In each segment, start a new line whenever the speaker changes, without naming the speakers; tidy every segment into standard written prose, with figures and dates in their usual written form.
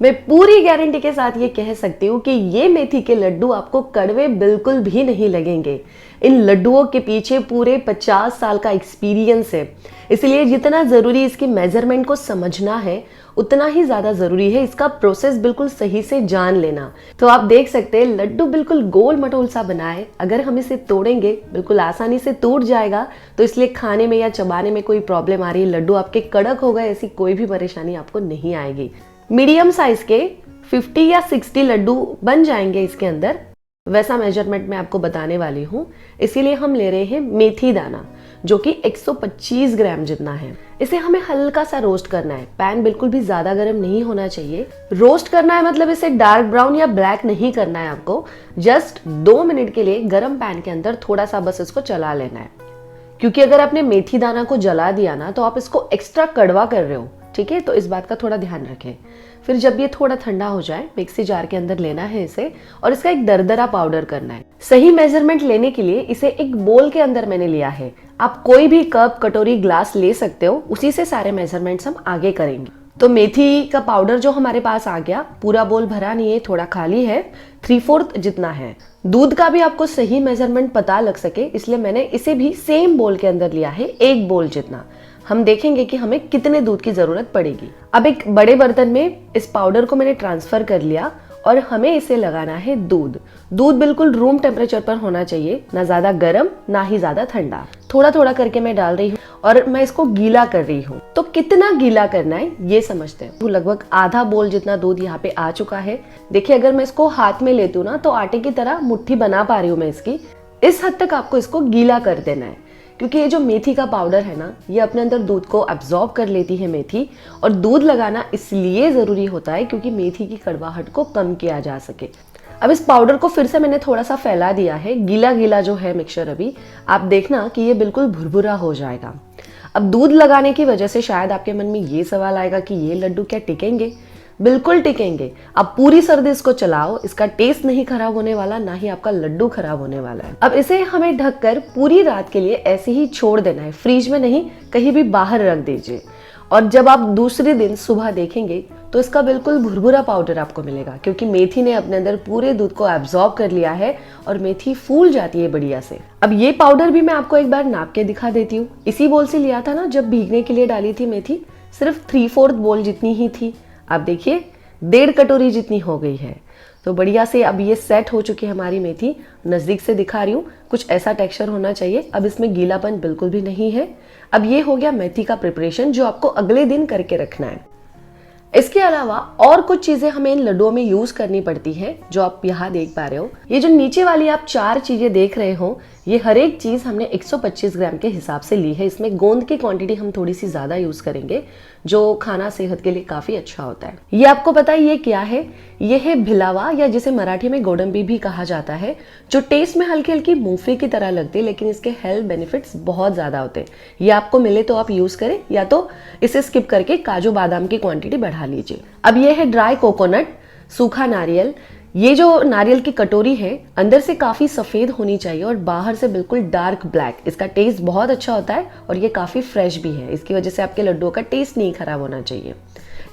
मैं पूरी गारंटी के साथ ये कह सकती हूँ कि ये मेथी के लड्डू आपको कड़वे बिल्कुल भी नहीं लगेंगे। इन लड्डुओं के पीछे पूरे 50 साल का एक्सपीरियंस है, इसलिए जितना ज़रूरी इसकी मेजरमेंट को समझना है उतना ही ज़्यादा ज़रूरी है इसका प्रोसेस बिल्कुल सही से जान लेना। तो आप देख सकते हैं लड्डू बिल्कुल गोल मटोल सा बना है। अगर हम इसे तोड़ेंगे बिल्कुल आसानी से टूट जाएगा, तो इसलिए खाने में या चबाने में कोई प्रॉब्लम आ रही है, लड्डू आपके कड़क हो गए, ऐसी कोई भी परेशानी आपको नहीं आएगी। मीडियम साइज के 50 या 60 लड्डू बन जाएंगे इसके अंदर, वैसा मेजरमेंट मैं आपको बताने वाली हूँ। इसीलिए हम ले रहे हैं मेथी दाना जो कि 125 ग्राम जितना है। इसे हमें हल्का सा रोस्ट करना है। पैन बिल्कुल भी ज्यादा गर्म नहीं होना चाहिए। रोस्ट करना है मतलब इसे डार्क ब्राउन या ब्लैक नहीं करना है आपको। जस्ट 2 मिनट के लिए गर्म पैन के अंदर थोड़ा सा बस इसको चला लेना है, क्योंकि अगर आपने मेथी दाना को जला दिया ना तो आप इसको एक्स्ट्रा कड़वा कर रहे हो, ठीक है। तो इस बात का थोड़ा ध्यान रखें। फिर जब ये थोड़ा ठंडा हो जाए मिक्सी जार के अंदर लेना है इसे और इसका एक दरदरा पाउडर करना है। सही मेजरमेंट लेने के लिए इसे एक बोल के अंदर मैंने लिया है। आप कोई भी कप, कटोरी, ग्लास ले सकते हो, उसी से सारे मेजरमेंट्स हम आगे करेंगे। तो मेथी का पाउडर जो हमारे पास आ गया, पूरा बोल भरा नहीं है, थोड़ा खाली है, 3/4 जितना है। दूध का भी आपको सही मेजरमेंट पता लग सके इसलिए मैंने इसे भी सेम बोल के अंदर लिया है, 1 बोल जितना। हम देखेंगे कि हमें कितने दूध की जरूरत पड़ेगी। अब एक बड़े बर्तन में इस पाउडर को मैंने ट्रांसफर कर लिया और हमें इसे लगाना है दूध। दूध बिल्कुल रूम टेम्परेचर पर होना चाहिए, ना ज्यादा गर्म ना ही ज्यादा ठंडा। थोड़ा थोड़ा करके मैं डाल रही हूँ और मैं इसको गीला कर रही हूँ। तो कितना गीला करना है ये समझते हैं। लगभग आधा बोल जितना दूध यहाँ पे आ चुका है। देखिए अगर मैं इसको हाथ में लेती हूँ ना तो आटे की तरह मुट्ठी बना पा रही हूँ मैं इसकी। इस हद तक आपको इसको गीला कर देना है, क्योंकि ये जो मेथी का पाउडर है ना, ये अपने अंदर दूध को एब्जॉर्ब कर लेती है मेथी। और दूध लगाना इसलिए ज़रूरी होता है क्योंकि मेथी की कड़वाहट को कम किया जा सके। अब इस पाउडर को फिर से मैंने थोड़ा सा फैला दिया है। गीला गीला जो है मिक्सचर अभी आप देखना कि ये बिल्कुल भुरभुरा हो जाएगा। अब दूध लगाने की वजह से शायद आपके मन में ये सवाल आएगा कि ये लड्डू क्या टिकेंगे? बिल्कुल टिकेंगे। अब पूरी सर्दी इसको चलाओ, इसका टेस्ट नहीं खराब होने वाला, ना ही आपका लड्डू खराब होने वाला है। अब इसे हमें ढककर पूरी रात के लिए ऐसे ही छोड़ देना है, फ्रिज में नहीं, कहीं भी बाहर रख दीजिए। और जब आप दूसरे दिन सुबह देखेंगे तो इसका बिल्कुल भुरभुरा पाउडर आपको मिलेगा, क्योंकि मेथी ने अपने अंदर पूरे दूध को एब्जॉर्ब कर लिया है और मेथी फूल जाती है बढ़िया से। अब ये पाउडर भी मैं आपको एक बार नाप के दिखा देती हूँ। इसी बोल से लिया था ना जब भीगने के लिए डाली थी मेथी, सिर्फ 3/4 बोल जितनी ही थी। आप देखिए 1.5 कटोरी जितनी हो गई है। तो बढ़िया से अब ये सेट हो चुकी है हमारी मेथी। नजदीक से दिखा रही हूँ, कुछ ऐसा टेक्सचर होना चाहिए। अब इसमें गीलापन बिल्कुल भी नहीं है। अब ये हो गया मेथी का प्रिपरेशन जो आपको अगले दिन करके रखना है। इसके अलावा और कुछ चीजें हमें इन लड्डुओं में यूज करनी पड़ती है जो आप यहाँ देख पा रहे हो। ये जो नीचे वाली आप 4 चीजें देख रहे हो, ये हर एक चीज हमने 125 ग्राम के हिसाब से ली है। इसमें गोंद की क्वांटिटी हम थोड़ी सी ज्यादा यूज करेंगे, जो खाना सेहत के लिए काफी अच्छा होता है। ये आपको पता है ये क्या है? ये है भिलावा, या जिसे मराठी में गोडंबी भी कहा जाता है, जो टेस्ट में हल्की हल्की मूंगफली की तरह लगती है, लेकिन इसके हेल्थ बेनिफिट्स बहुत ज्यादा होते हैं। ये आपको मिले तो आप यूज करें, या तो इसे स्किप करके काजू बादाम की क्वांटिटी बढ़ा लीजिए। अब ये है ड्राई कोकोनट, सूखा नारियल। ये जो नारियल की कटोरी है अंदर से काफी सफेद होनी चाहिए और बाहर से बिल्कुल डार्क ब्लैक। इसका टेस्ट बहुत अच्छा होता है और ये काफी फ्रेश भी है। इसकी वजह से आपके लड्डुओं का टेस्ट नहीं खराब होना चाहिए।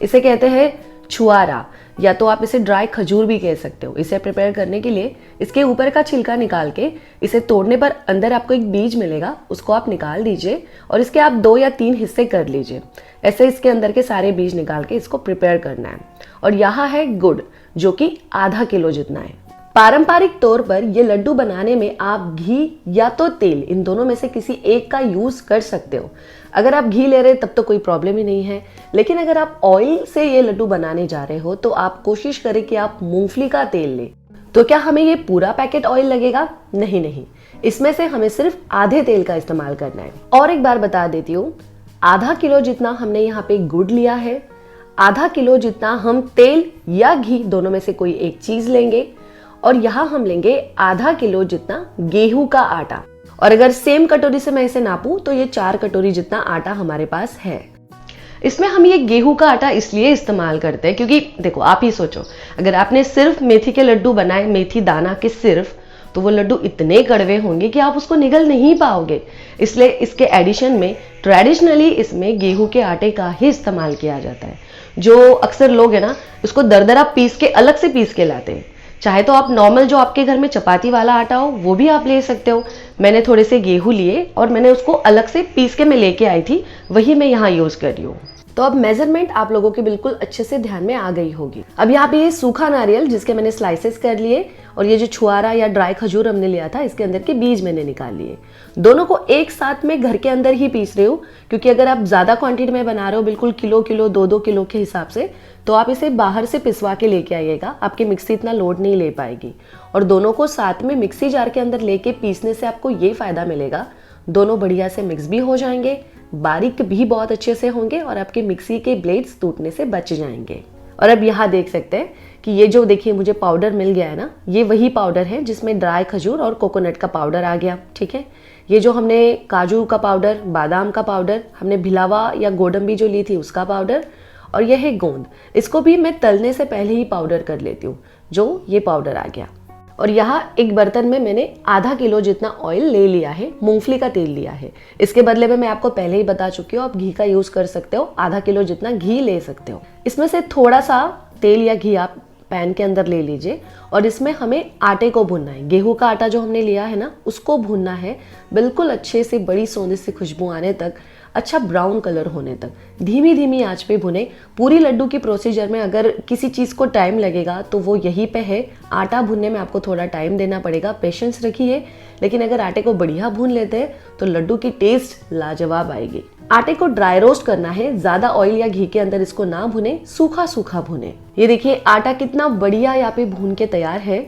इसे कहते हैं छुआरा, या तो आप इसे ड्राई खजूर भी कह सकते हो। इसे प्रिपेयर करने के लिए इसके ऊपर का छिलका निकाल के इसे तोड़ने पर अंदर आपको एक बीज मिलेगा, उसको आप निकाल दीजिए और इसके आप 2 या 3 हिस्से कर लीजिए। ऐसे इसके अंदर के सारे बीज निकाल के इसको प्रिपेयर करना है। और यहाँ है गुड़ जो कि आधा किलो जितना है। पारंपरिक तौर पर ये लड्डू बनाने में आप घी या तो तेल, इन दोनों में से किसी एक का यूज कर सकते हो। अगर आप घी ले रहे तब तो कोई प्रॉब्लम ही नहीं है, लेकिन अगर आप ऑयल से ये लड्डू बनाने जा रहे हो तो आप कोशिश करें कि आप मूंगफली का तेल लें। तो क्या हमें ये पूरा पैकेट ऑयल लगेगा? नहीं, इसमें से हमें सिर्फ आधे तेल का इस्तेमाल करना है। और एक बार बता देती हूँ, आधा किलो जितना हमने यहाँ पे गुड़ लिया है, आधा किलो जितना हम तेल या घी दोनों में से कोई एक चीज लेंगे, और यहाँ हम लेंगे आधा किलो जितना गेहूं का आटा। और अगर सेम कटोरी से मैं इसे नापूं तो ये 4 कटोरी जितना आटा हमारे पास है। इसमें हम ये गेहूं का आटा इसलिए इस्तेमाल करते हैं क्योंकि देखो, आप ही सोचो, अगर आपने सिर्फ मेथी के लड्डू बनाए, मेथी दाना के सिर्फ, तो वो लड्डू इतने कड़वे होंगे कि आप उसको निगल नहीं पाओगे। इसलिए इसके एडिशन में ट्रेडिशनली इसमें गेहूं के आटे का ही इस्तेमाल किया जाता है। जो अक्सर लोग है ना उसको दरदरा पीस के अलग से पीस के लाते हैं। चाहे तो आप नॉर्मल जो आपके घर में चपाती वाला आटा हो वो भी आप ले सकते हो। मैंने थोड़े से गेहूं लिए और मैंने उसको अलग से पीस के मैं लेके आई थी, वही मैं यहाँ यूज कर रही हूँ। तो अब मेजरमेंट आप लोगों के बिल्कुल अच्छे से ध्यान में आ गई होगी। अब यहाँ पे ये सूखा नारियल जिसके मैंने स्लाइसेस कर लिए और ये जो छुआरा या ड्राई खजूर हमने लिया था इसके अंदर के बीज मैंने निकाल लिए। दोनों को एक साथ में घर के अंदर ही पीस रही हूँ, क्योंकि अगर आप ज्यादा क्वांटिटी में बना रहे हो, बिल्कुल किलो किलो 2-2 किलो के हिसाब से, तो आप इसे बाहर से पिसवा के लेके आइएगा, आपकी मिक्सी इतना लोड नहीं ले पाएगी। और दोनों को साथ में मिक्सी जार के अंदर लेके पीसने से आपको ये फायदा मिलेगा, दोनों बढ़िया से मिक्स भी हो जाएंगे, बारीक भी बहुत अच्छे से होंगे और आपके मिक्सी के ब्लेड्स टूटने से बच जाएंगे। और अब यहाँ देख सकते हैं कि ये जो देखिए मुझे पाउडर मिल गया है ना, ये वही पाउडर है जिसमें ड्राई खजूर और कोकोनट का पाउडर आ गया। ठीक है, ये जो हमने काजू का पाउडर, बादाम का पाउडर, हमने भिलावा या गोडम्बी जो ली थी उसका पाउडर, और यह है गोंद, इसको भी मैं तलने से पहले ही पाउडर कर लेती हूँ, जो ये पाउडर आ गया। और यहाँ एक बर्तन में मैंने आधा किलो जितना ऑयल ले लिया है, मूंगफली का तेल लिया है। इसके बदले में मैं आपको पहले ही बता चुकी हूँ, आप घी का यूज कर सकते हो, आधा किलो जितना घी ले सकते हो। इसमें से थोड़ा सा तेल या घी आप पैन के अंदर ले लीजिए और इसमें हमें आटे को भूनना है। गेहूं का आटा जो हमने लिया है ना उसको भूनना है, बिल्कुल अच्छे से बड़ी सोने से खुशबू आने तक, अच्छा ब्राउन कलर होने तक धीमी धीमी आंच पे भुने। पूरी लड्डू की प्रोसीजर में अगर किसी चीज़ को टाइम लगेगा तो वो यहीं पे है, आटा भूनने में आपको थोड़ा टाइम देना पड़ेगा, पेशेंस रखिए। लेकिन अगर आटे को बढ़िया भून लेते हैं तो लड्डू की टेस्ट लाजवाब आएगी। आटे को ड्राई रोस्ट करना है, ज्यादा ऑयल या घी के अंदर इसको ना भुने, सूखा सूखा भुने। ये देखिए आटा कितना बढ़िया यहाँ पे भून के तैयार है,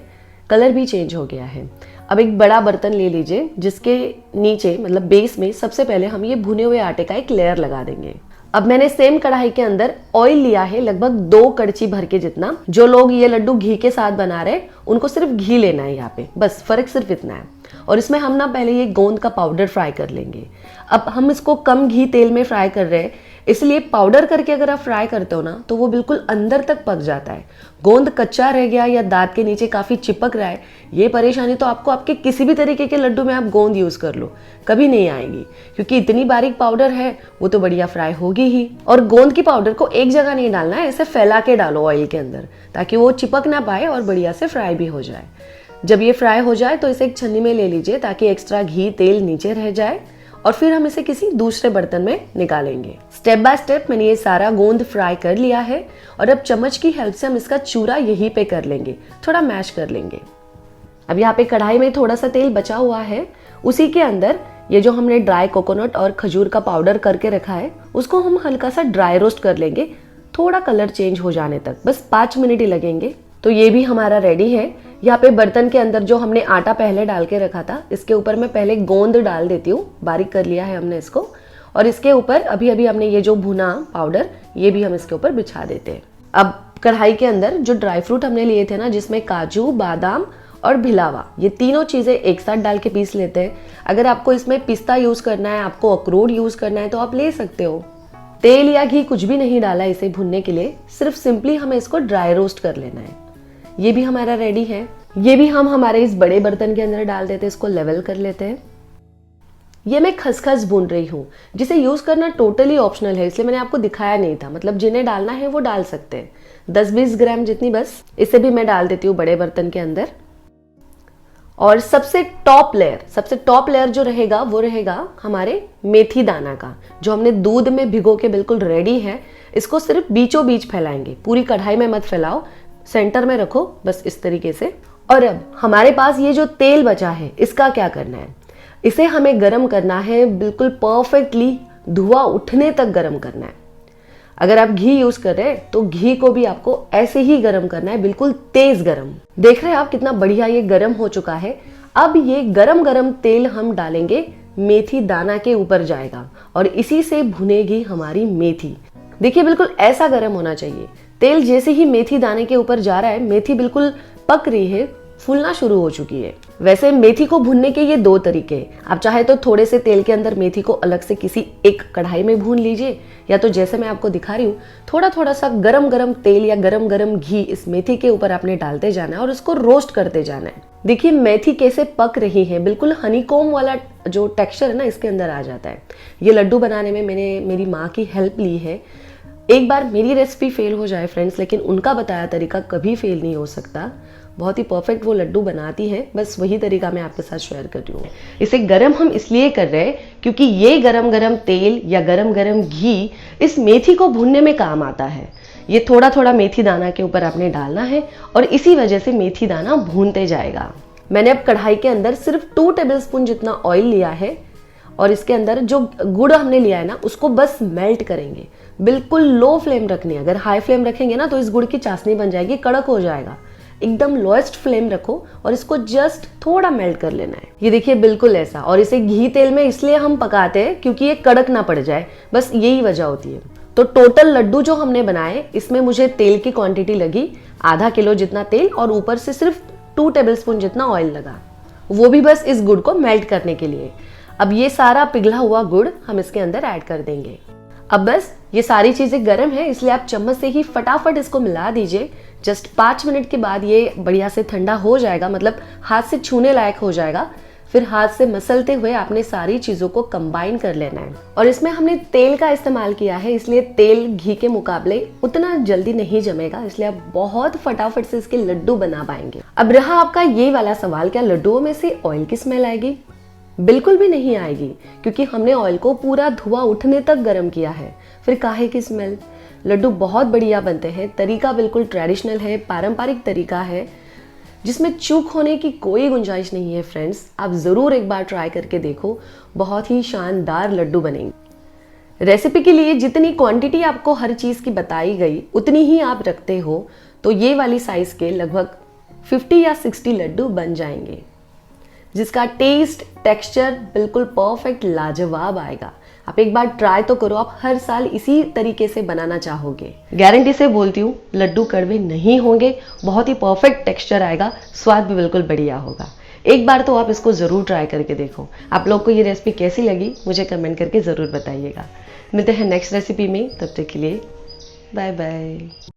कलर भी चेंज हो गया है। अब एक बड़ा बर्तन ले लीजिए जिसके नीचे मतलब बेस में सबसे पहले हम ये भुने हुए आटे का एक लेयर लगा देंगे। अब मैंने सेम कढ़ाई के अंदर ऑयल लिया है लगभग 2 कड़छी भर के जितना। जो लोग ये लड्डू घी के साथ बना रहे उनको सिर्फ घी लेना है यहाँ पे, बस फर्क सिर्फ इतना है। और इसमें हम ना पहले ये गोंद का पाउडर फ्राई कर लेंगे। अब हम इसको कम घी तेल में फ्राई कर रहे हैं, इसलिए पाउडर करके अगर आप फ्राई करते हो ना तो वो बिल्कुल अंदर तक पक जाता है। गोंद कच्चा रह गया या दांत के नीचे काफी चिपक रहा है, ये परेशानी तो आपको आपके किसी भी तरीके के लड्डू में आप गोंद यूज कर लो कभी नहीं आएगी, क्योंकि इतनी बारीक पाउडर है वो तो बढ़िया फ्राई होगी ही। और गोंद की पाउडर को एक जगह नहीं डालना है, ऐसे फैला के डालो ऑयल के अंदर ताकि वो चिपक ना पाए और बढ़िया से फ्राई भी हो जाए। जब ये फ्राई हो जाए तो इसे एक छन्नी में ले लीजिए ताकि एक्स्ट्रा घी तेल नीचे रह जाए, और फिर हम इसे किसी दूसरे बर्तन में निकालेंगे। स्टेप बाय स्टेप मैंने ये सारा गोंद फ्राई कर लिया है और अब चम्मच की हेल्प से हम इसका चूरा यहीं पे कर लेंगे, थोड़ा मैश कर लेंगे। अब यहाँ पे कढ़ाई में थोड़ा सा तेल बचा हुआ है, उसी के अंदर ये जो हमने ड्राई कोकोनट और खजूर का पाउडर करके रखा है उसको हम हल्का सा ड्राई रोस्ट कर लेंगे, थोड़ा कलर चेंज हो जाने तक, बस 5 मिनट ही लगेंगे। तो ये भी हमारा रेडी है। यहाँ पे बर्तन के अंदर जो हमने आटा पहले डाल के रखा था इसके ऊपर मैं पहले गोंद डाल देती हूँ, बारीक कर लिया है हमने इसको, और इसके ऊपर अभी अभी हमने ये जो भुना पाउडर ये भी हम इसके ऊपर बिछा देते हैं। अब कढ़ाई के अंदर जो ड्राई फ्रूट हमने लिए थे ना, जिसमें काजू, बादाम और भिलावा, ये तीनों चीजें एक साथ डाल के पीस लेते हैं। अगर आपको इसमें पिस्ता यूज करना है, आपको अखरोट यूज करना है तो आप ले सकते हो। तेल या घी कुछ भी नहीं डाला इसे भुनने के लिए, सिर्फ सिंपली हमें इसको ड्राई रोस्ट कर लेना है। ये भी हमारा रेडी है। ये भी हम हमारे इस बड़े बर्तन के अंदर डाल देते हैं, इसको लेवल कर लेते हैं। ये मैं खसखस भून रही हूँ, जिसे यूज करना टोटली ऑप्शनल है, इसलिए मैंने आपको दिखाया नहीं था। मतलब जिन्हें डालना है वो डाल सकते हैं, 10-20 ग्राम जितनी बस। इसे भी मैं डाल देती हूँ बड़े बर्तन के अंदर। और सबसे टॉप लेयर जो रहेगा वो रहेगा हमारे मेथी दाना का, जो हमने दूध में भिगो के बिल्कुल रेडी है। इसको सिर्फ बीचों बीच फैलाएंगे, पूरी कढ़ाई में मत फैलाओ, सेंटर में रखो बस इस तरीके से। और अब हमारे पास ये जो तेल बचा है इसका क्या करना है, इसे हमें गरम करना है, बिल्कुल परफेक्टली धुआं उठने तक गरम करना है। अगर आप घी यूज कर रहे हैं तो घी को भी आपको ऐसे ही गरम करना है, बिल्कुल तेज गरम। देख रहे हैं आप कितना बढ़िया ये गरम हो चुका है। अब ये गरम गरम तेल हम डालेंगे, मेथी दाना के ऊपर जाएगा और इसी से भुनेगी हमारी मेथी। देखिए बिल्कुल ऐसा गरम होना चाहिए। तेल जैसे ही मेथी दाने के ऊपर जा रहा है, मेथी बिल्कुल पक रही है, फूलना शुरू हो चुकी है। वैसे मेथी को भूनने के ये 2 तरीके हैं। आप चाहे तो थोड़े से तेल के अंदर मेथी को अलग से किसी एक कढ़ाई में भून लीजिए, या तो जैसे मैं आपको दिखा रही हूँ थोड़ा थोड़ा सा गरम गरम तेल या गरम गरम घी इस मेथी के ऊपर आपने डालते जाना है और इसको रोस्ट करते जाना है। देखिए मेथी कैसे पक रही है, बिल्कुल हनीकॉम वाला जो टेक्सचर है ना इसके अंदर आ जाता है। ये लड्डू बनाने में मैंने मेरी माँ की हेल्प ली है। एक बार मेरी रेसिपी फेल हो जाए फ्रेंड्स, लेकिन उनका बताया तरीका कभी फेल नहीं हो सकता। बहुत ही परफेक्ट वो लड्डू बनाती है, बस वही तरीका मैं आपके साथ शेयर कर रही हूँ। इसे गरम हम इसलिए कर रहे हैं क्योंकि ये गरम गरम तेल या गरम गरम घी इस मेथी को भूनने में काम आता है। ये थोड़ा थोड़ा मेथी दाना के ऊपर आपने डालना है और इसी वजह से मेथी दाना भूनते जाएगा। मैंने अब कढ़ाई के अंदर सिर्फ 2 टेबलस्पून जितना ऑयल लिया है और इसके अंदर जो गुड़ हमने लिया है ना, उसको बस मेल्ट करेंगे। बिल्कुल लो फ्लेम रखनी है, अगर हाई फ्लेम रखेंगे ना तो इस गुड़ की चाशनी बन जाएगी, कड़क हो जाएगा। एकदम लोएस्ट फ्लेम रखो और इसको जस्ट थोड़ा मेल्ट कर लेना है। ये देखिए बिल्कुल ऐसा। और इसे घी तेल में इसलिए हम पकाते हैं क्योंकि ये कड़क ना पड़ जाए, बस यही वजह होती है। तो टोटल लड्डू जो हमने बनाए इसमें मुझे तेल की क्वांटिटी लगी आधा किलो जितना तेल और ऊपर से सिर्फ 2 टेबलस्पून जितना ऑयल लगा, वो भी बस इस गुड़ को मेल्ट करने के लिए। अब ये सारा पिघला हुआ गुड़ हम इसके अंदर ऐड कर देंगे। अब बस ये सारी चीजें गर्म है, इसलिए आप चम्मच से ही फटाफट इसको मिला दीजिए। जस्ट 5 मिनट के बाद ये बढ़िया से ठंडा हो जाएगा, मतलब हाथ से छूने लायक हो जाएगा। फिर हाथ से मसलते हुए आपने सारी चीजों को कंबाइन कर लेना है। और इसमें हमने तेल का इस्तेमाल किया है, इसलिए तेल घी के मुकाबले उतना जल्दी नहीं जमेगा, इसलिए आप बहुत फटाफट से इसके लड्डू बना पाएंगे। अब रहा आपका ये वाला सवाल, क्या लड्डुओं में से ऑयल की स्मेल आएगी? बिल्कुल भी नहीं आएगी, क्योंकि हमने ऑयल को पूरा धुआं उठने तक गर्म किया है। फिर काहे की स्मेल? लड्डू बहुत बढ़िया बनते हैं, तरीका बिल्कुल ट्रेडिशनल है, पारंपरिक तरीका है, जिसमें चूक होने की कोई गुंजाइश नहीं है। फ्रेंड्स, आप ज़रूर एक बार ट्राई करके देखो, बहुत ही शानदार लड्डू बनेंगे। रेसिपी के लिए जितनी क्वांटिटी आपको हर चीज़ की बताई गई उतनी ही आप रखते हो तो ये वाली साइज़ के लगभग 50 या 60 लड्डू बन जाएंगे, जिसका टेस्ट टेक्सचर बिल्कुल परफेक्ट लाजवाब आएगा। आप एक बार ट्राई तो करो, आप हर साल इसी तरीके से बनाना चाहोगे। गारंटी से बोलती हूँ, लड्डू कड़वे नहीं होंगे, बहुत ही परफेक्ट टेक्सचर आएगा, स्वाद भी बिल्कुल बढ़िया होगा। एक बार तो आप इसको ज़रूर ट्राई करके देखो। आप लोग को ये रेसिपी कैसी लगी मुझे कमेंट करके ज़रूर बताइएगा। मिलते हैं नेक्स्ट रेसिपी में, तब तक के लिए बाय बाय।